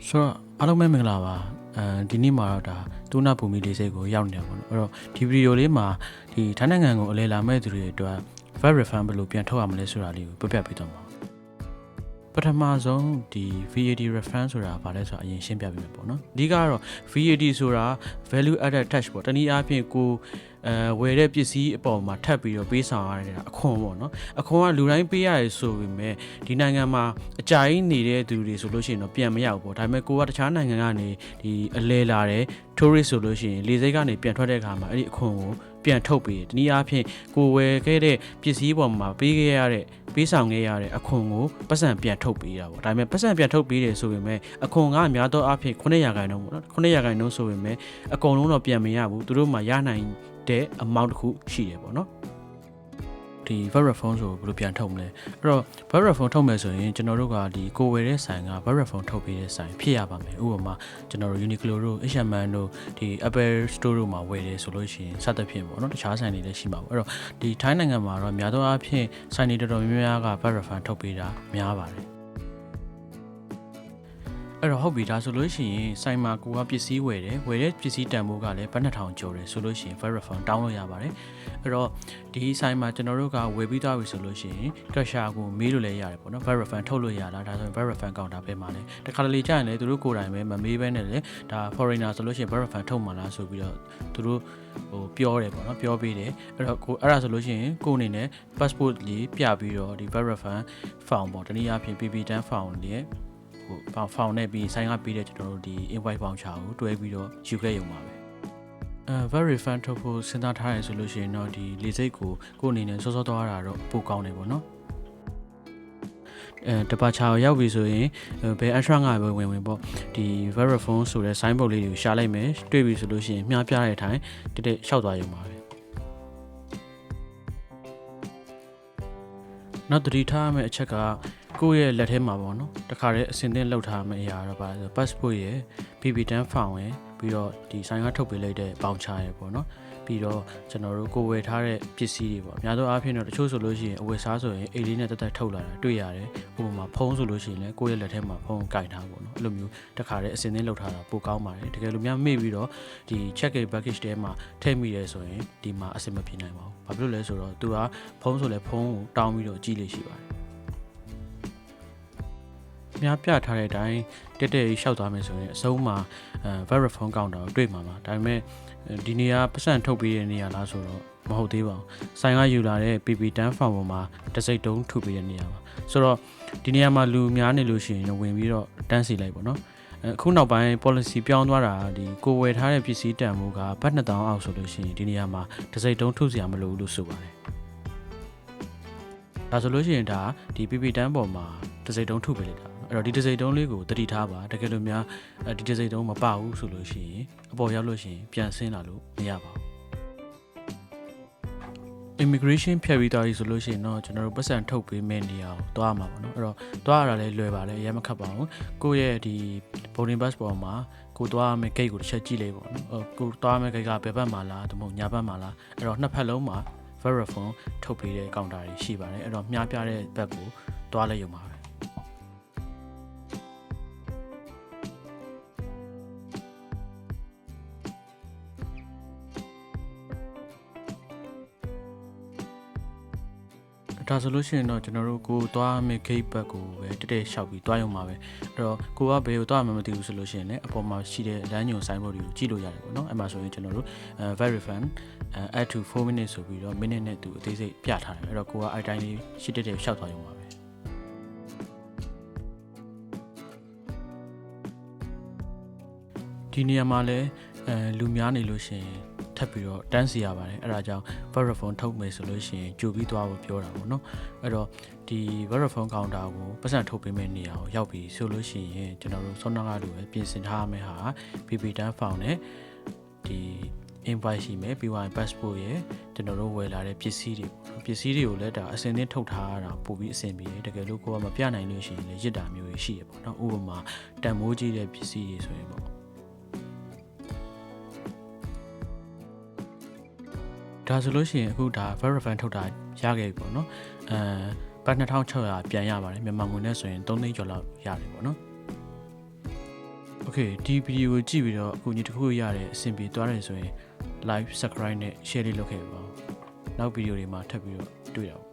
ဆိုတော့အားလုံးပဲမင်္ဂလာပါဒီနေ့မှာတော့ဒါတူနာဘူမီလေးစိတ်ကိုရောက်နေတယ်ပေါ့နော်အဲ့တော့ဒီဗီဒီယိုလေးမှာဒီထိုင်းနိုင်ငံကိုအလဲလာမဲ့သူတွေအတွက် VAT refund ဘယ်လိုပြန်ထုတ်ရမလဲဆိုတာလေးကိုပြပြပေးတော့မှာပထမဆုံးဒီ VAT refund ဆိုတာဘာလဲဆိုတာအရင်ရှင်းပြပေးမယ်ပေါ့နော်အဓိကကတော့ VAT ဆိုတာ value added tax ပေါ့တနည်းအားဖြင့်ကိုဝယ်တဲ့ပစ္စည်းအပေါ်မှာထပ်ပြီးတော့ပေးဆောင်ရတဲ့အခွန်ပေါ့နော်အခွန်ကလူတိုင်းပေးရတယ်ဆိုပေမဲ့ဒီနိုင်ငံမှာအကြိုက်နေတဲ့သူတွေဆိုလို့ရှိရင်တော့ပြန်မရဘူးပေါ့ဒါပေမဲ့ကိုကတခြားနိုင်ငံကနေဒီအလဲလာတဲ့ tourist ဆိုလို့ရှိရင်လေဆိပ်ကနေပြန်ထွက်တဲ့အခါမှာအဲ့ဒီအခွန်ကိုပြန်ထုတ်ပေးတယ်တနည်းအားဖြင့်ကိုဝယ်ခဲ့တဲ့ပစ္စည်းပေါ်မှာပေးခဲ့ရတဲ့ပေးဆောင်ခဲ့ရတဲ့အခွန်ကိုပတ်စံပြန်ထုတ်ပေးတာပေါ့ဒါပေမဲ့ပတ်စံပြန်ထုတ်ပေးတယ်ဆိုပေမဲ့အခွန်ကအများသောအားဖြင့်9%ပေါ့နော်9%ဆိုပေမဲ့အကုန်လုံးတော့ပြန်မရဘူးသူတို့မှရနိုင်တဲ့ amount တစ်ခုရှိတယ်ပေါ့နော်ဒီ VAT refund ဆိုဘယ်လိုပြန်ထုတ်မလဲအဲ့တော့ VAT refund ထုတ်မယ်ဆိုရင်ကျွန်တော်တို့ကဒီကိုဝယ်တဲ့ဆိုင်က VAT refund ထုတ်ပေးတဲ့ဆိုင်ဖြစ်ရပါမယ်ဥပမာကျွန်တော်တို့ Uniqlo တို့ H&M တို့ဒီ Apple Store တို့မှာဝယ်တယ်ဆိုလို့ရှိရင်စသဖြင့်ပေါ့နော်တခြားဆိုင်တွေလည်းရှိမှာပေါ့အဲ့တော့ဒီထိုင်းနိုင်ငံမှာတော့များသောအားဖြင့်ဆိုင်တွေတော်တော်များများက VAT refund ထုတ်ပေးတာများပါတယ်အဲ့တော့ဟုတ်ပြီဒါဆိုလို့ရှိရင်ဆိုင်မှာကိုကပစ္စည်းဝယ်တဲ့ပစ္စည်းတန်ဖိုးကလည်းဘတ်2000ကျော်တယ်ဆိုလို့ရှိရင် VAT refund တောင်းလို့ရပါတယ်အဲ့တော့ဒီဆိုင်မှာကျွန်တော်တို့ကဝယ်ပြီးသွားပြီဆိုလို့ရှိရင်ကက်ရှာကိုမေးလို့လည်းရတယ်ပေါ့နော် VAT refund ထုတ်လို့ရလားဒါဆိုရင် VAT refund ကောင်တာပဲမှာလဲတခါတလေကြာရင်လည်းသူတို့ကိုယ်တိုင်ပဲမမေးဘဲနဲ့လေဒါ foreigner ဆိုလို့ရှိရင် VAT refund ထုတ်မှာလားဆိုပြီးတော့သူတို့ပြောတယ်ပေါ့နော်ပြောပေးတယ်အဲ့တော့ကိုအဲ့ဒါဆိုလို့ရှိရင်ကိုအနေနဲ့ passport လေးပြပြီးတော့ဒီ VAT refund form ပေါ့တနည်းအားဖြင့် PP10 form လေးဖောင်နဲ့ပြီးဆိုင်ကပြီးတဲ့ကျွန်တော်တို့ဒီ invoice voucher ကိုတွဲပြီးတော့ယူခဲ့ရုံပါပဲVAT refund ထုတ်ဖို့စဉ်းစားထားရဆိုလို့ရှိရင်တော့ဒီလေစိတ်ကိုအနေနဲ့စောစောသွားတာတော့ပိုကောင်းတယ်ပေါ့နော်တပါချာရောက်ပြီဆိုရင်ဘယ် extra ငါပဲဝင်ပေါ့ဒီ VAT refund ဆိုတဲ့ sign board လေးတွေကိုရှာလိုက်မယ်တွေ့ပြီဆိုလို့ရှိရင်မြားပြတဲ့အတိုင်းတက်လျှောက်သွားရုံပါပဲနောက်တတိထားရမယ့်အချက်ကကိုယ့်ရဲ့လက်ထဲမှာပေါ့နော်တခါတည်းအစင်သင့်လောက်ထားမယ့်အရာတော့ပါဆို passport ရယ် PP10 form ရယ်ပြီးတော့ဒီဆိုင်ကထုတ်ပေးလိုက်တဲ့ voucher ရယ်ပေါ့နော်ပြီးတော့ကျွန်တော်တို့ကိုဝယ်ထားတဲ့ပစ္စည်းတွေပေါ့အများသောအားဖြင့်တော့တချို့ဆိုလို့ရှိရင်အဝယ်စားဆိုရင်အိတ်လေးနဲ့တက်တက်ထုတ်လာတာတွေ့ရတယ်ဥပမာဖုန်းဆိုလို့ရှိရင်လည်းကိုယ့်ရဲ့လက်ထဲမှာဖုန်းကင်ထားပေါ့နော်အဲ့လိုမျိုးတခါတည်းအစင်သင့်လောက်ထားတာပိုကောင်းပါတယ်တကယ်လို့များမေ့ပြီးတော့ဒီ check in package ထဲမှာထည့်မိရဲဆိုရင်ဒီမှာအဆင်မပြေနိုင်ပါဘူးဘာဖြစ်လို့လဲဆိုတော့သူကဖုန်းဆိုလဲဖုန်းကိုတောင်းပြီးတော့ကြည့်လို့ရှိပါတယ်များပြထားတဲ့အတိုင်းတက်တက်လျှောက်သွားမယ်ဆိုရင်အဆုံးမှာVAT refund counter ကိုတွေ့မှာပါဒါပေမဲ့ဒီနေရာပတ်စံထုတ်ပေးတဲ့နေရာလားဆိုတော့မဟုတ်သေးပါဘူးဆိုင်ကယူလာတဲ့ PP10 form ပေါ်မှာတစ်စိတ်တုံးထုတ်ပေးတဲ့နေရာပါဆိုတော့ဒီနေရာမှာလူများနေလို့ရှိရင်ဝင်ပြီးတော့တန်းစီလိုက်ပေါ့နော်အခုနောက်ပိုင်း policy ပြောင်းသွားတာဒီကိုဝယ်ထားတဲ့ပစ္စည်းတန်ဖိုးကဘတ်2000အောက်ဆိုလို့ရှိရင်ဒီနေရာမှာတစ်စိတ်တုံးထုတ်စရာမလိုဘူးလို့ဆိုပါတယ်ဒါဆိုလို့ရှိရင်ဒါဒီ PP10 ပေါ်မှာတစ်စိတ်တုံးထုတ်ပေးလိုက်တာအဲ့တော့ဒီတစ်စိတ်တုံးလေးကိုတတိထားပါတကယ်လို့များဒီတစ်စိတ်တုံးမပဘူးဆိုလို့ရှိရင်အပေါ်ရောက်လို့ရှိရင်ပြန်ဆင်းလာလို့မရပါဘူး immigration ဖြတ်ပြီးသွားပြီဆိုလို့ရှိရင်တော့ကျွန်တော်တို့ပတ်စံထုတ်ပေးမယ့်နေရာကိုသွားရမှာပေါ့နော်အဲ့တော့သွားရတာလည်းလွယ်ပါလေအရင်မခက်ပါဘူးကိုယ့်ရဲ့ဒီ boarding pass ပေါ်မှာကိုသွားရမယ့် gate ကိုတစ်ချက်ကြည့်လိုက်ပေါ့နော်ကိုသွားရမယ့် gate ကဘယ်ဘက်မှာလားဒါမှမဟုတ်ညာဘက်မှာလားအဲ့တော့နှစ်ဖက်လုံးမှာ VAT refund ထုတ်ပေးတဲ့ counter တွေရှိပါတယ်အဲ့တော့မြားပြတဲ့ဘက်ကိုသွားလိုက်ရုံပါပဲဒါဆိုလို့ရှိရင်တော့ကျွန်တော်တို့ကိုသွားမယ့် gate ဘက်ကိုပဲတက်တက်လျှောက်ပြီးသွားရုံပါပဲအဲ့တော့ကိုကဘယ်ကိုသွားမှမသိဘူးဆိုလို့ရှိရင်လည်းအပေါ်မှာရှိတဲ့လမ်းညွှန်ဆိုင်ဘုတ်တွေကိုကြည့်လို့ရတယ်ပေါ့နော်အဲ့မှာဆိုရင်ကျွန်တော်တို့VAT refund add to 4 minutes ဆိုပြီးတော့ minute နဲ့သူအသေးစိတ်ပြထားတယ်အဲ့တော့ကိုကအဲ့တိုင်းလေးရှိတက်တက်လျှောက်သွားရုံပါပဲဒီနေရာမှာလည်းလူများနေလို့ရှိရင်ထပ်ပြီးတော့တန်းစီရပါတယ်အဲ့ဒါကြောင့် VAT refund ထုတ်မယ်ဆိုလို့ရှိရင်ကြိုပြီးသွားဖို့ပြောတာပေါ့နော်အဲ့တော့ဒီ VAT refund counter ကိုပတ်စံထုတ်ပေးမယ့်နေရာကိုရောက်ပြီဆိုလို့ရှိရင်ကျွန်တော်တို့စောနာကလိုပဲပြင်ဆင်ထားရမယ့်ဟာ PP10 form နဲ့ဒီ invoice ရှိမယ်ပြီးသွားရင် passport ရယ်ကျွန်တော်တို့ဝယ်လာတဲ့ပစ္စည်းတွေကိုလည်းဒါအစင်သင်းထုတ်ထားတာပို့ပြီးအဆင်ပြေတယ်တကယ်လို့ကိုကမပြနိုင်လို့ရှိရင်လည်းရစ်တာမျိုးရှိရပေါ့နော်ဥပမာတန်မိုးကြီးတဲ့ပစ္စည်းတွေဆိုရင်ပေါ့ဒါဆိုလို့ရှိရင်အခုဒါ VAT refund ထုတ်တာရခဲ့ပြီပေါ့နော်ဘတ်2600ပြန်ရပါတယ်မြန်မာငွေနဲ့ဆိုရင်3သိန်းကျော်လောက်ရတယ်ပေါ့နော် Okay ဒီဗီဒီယိုကိုကြည့်ပြီးတော့အခုညီတစ်ခုရတဲ့အဆင်ပြေသွားတယ်ဆိုရင် like subscribe နဲ့ share လေးလုပ်ခဲ့ပါဦးနောက်ဗီဒီယိုတွေမှာထပ်ပြီးတော့တွေ့ရအောင်